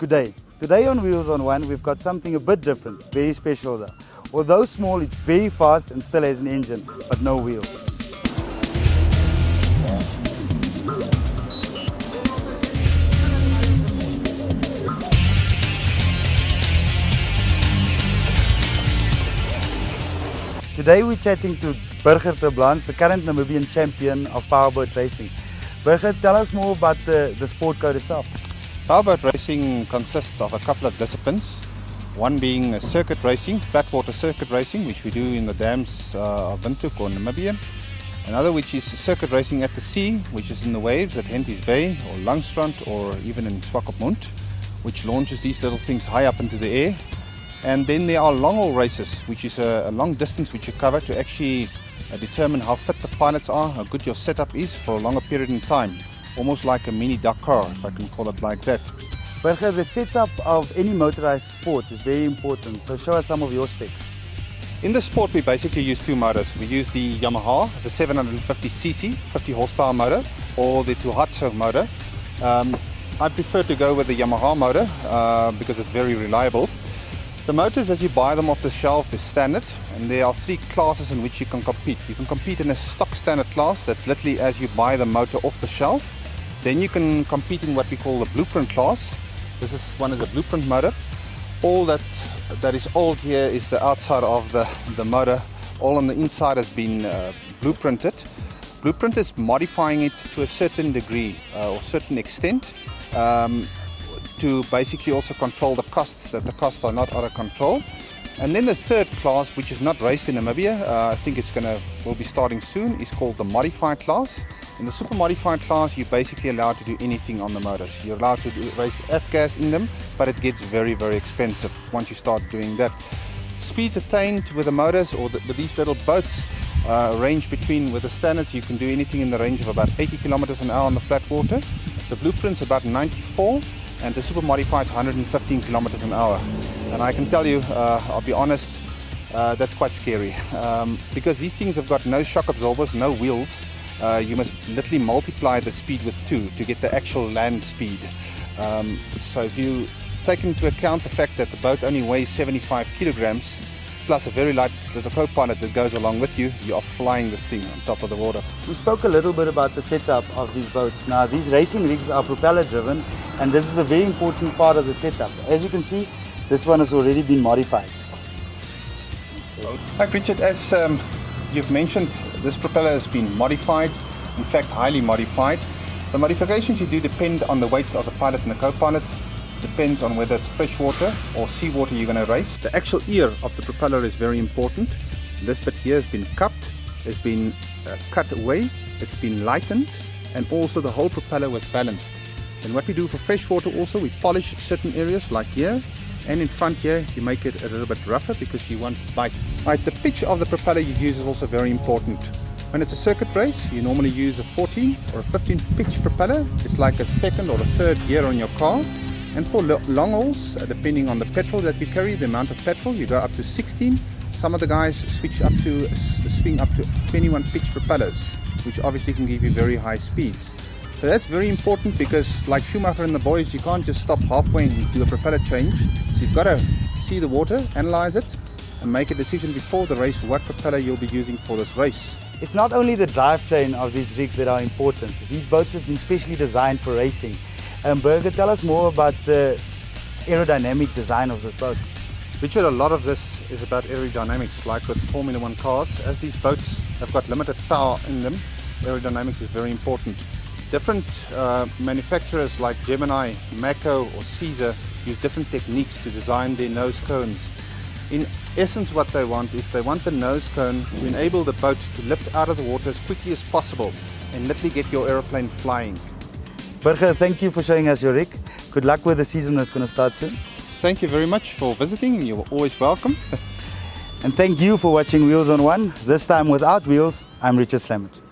Good day. Today on Wheels on One, we've got something a bit different, very special though. Although small, it's very fast and still has an engine, but no wheels. Today we're chatting to Burger de Blans, the current Namibian champion of powerboat racing. Burger, tell us more about the sport code itself. Powerboat racing consists of a couple of disciplines, one being circuit racing, flatwater circuit racing, which we do in the dams of Windhoek or Namibia. Another which is circuit racing at the sea, which is in the waves at Henties Bay or Langstrand or even in Swakopmund, which launches these little things high up into the air. And then there are long haul races, which is a long distance which you cover to actually determine how fit the pilots are, how good your setup is for a longer period in time. Almost like a mini Dakar, if I can call it like that. Burger, the setup of any motorized sport is very important, so show us some of your specs. In the sport we basically use two motors. We use the Yamaha, it's a 750cc, 50 horsepower motor, or the Tohatsu motor. I prefer to go with the Yamaha motor because it's very reliable. The motors as you buy them off the shelf is standard, and there are three classes in which you can compete. You can compete in a stock standard class, that's literally as you buy the motor off the shelf. Then you can compete in what we call the blueprint class. One is a blueprint motor. All that is old here is the outside of the motor. All on the inside has been blueprinted. Blueprint is modifying it to a certain degree or certain extent to basically also control the costs, that the costs are not out of control. And then the third class, which is not raced in Namibia, I think will be starting soon, is called the modified class. In the super modified class, you're basically allowed to do anything on the motors. You're allowed to race F-gas in them, but it gets very, very expensive once you start doing that. Speeds attained with the motors or with these little boats range between, with the standards, you can do anything in the range of about 80 kilometers an hour on the flat water. The blueprint's about 94, and the super modified 115 kilometers an hour. And I can tell you, I'll be honest, that's quite scary because these things have got no shock absorbers, no wheels. You must literally multiply the speed with 2 to get the actual land speed. So if you take into account the fact that the boat only weighs 75 kilograms plus a very light little co-pilot that goes along with you, you are flying this thing on top of the water. We spoke a little bit about the setup of these boats. Now these racing rigs are propeller driven, and this is a very important part of the setup. As you can see, this one has already been modified. Like Richard, as you've mentioned, this propeller has been modified, in fact highly modified. The modifications you do depend on the weight of the pilot and the co-pilot. Depends on whether it's freshwater or seawater you're going to race. The actual ear of the propeller is very important. This bit here has been cupped, it's been cut away, it's been lightened, and also the whole propeller was balanced. And what we do for freshwater also, we polish certain areas like here, and in front here you make it a little bit rougher because you want bite. Right, the pitch of the propeller you use is also very important. When it's a circuit race, you normally use a 14 or a 15 pitch propeller. It's like a second or a third gear on your car. And for long hauls, depending on the petrol that you carry, the amount of petrol, you go up to 16. Some of the guys swing up to 21 pitch propellers, which obviously can give you very high speeds. So that's very important because, like Schumacher and the boys, you can't just stop halfway and do a propeller change. So you've got to see the water, analyze it, and make a decision before the race what propeller you'll be using for this race. It's not only the drivetrain of these rigs that are important. These boats have been specially designed for racing. Burger, tell us more about the aerodynamic design of this boat. Richard, a lot of this is about aerodynamics, like with Formula 1 cars. As these boats have got limited power in them, aerodynamics is very important. Different manufacturers like Gemini, Mako or Caesar use different techniques to design their nose cones. In essence, what they want is they want the nose cone to enable the boat to lift out of the water as quickly as possible and literally get your aeroplane flying. Burger, thank you for showing us your rig. Good luck with the season that's going to start soon. Thank you very much for visiting, and you're always welcome. And thank you for watching Wheels on One. This time without wheels, I'm Richard Slamet.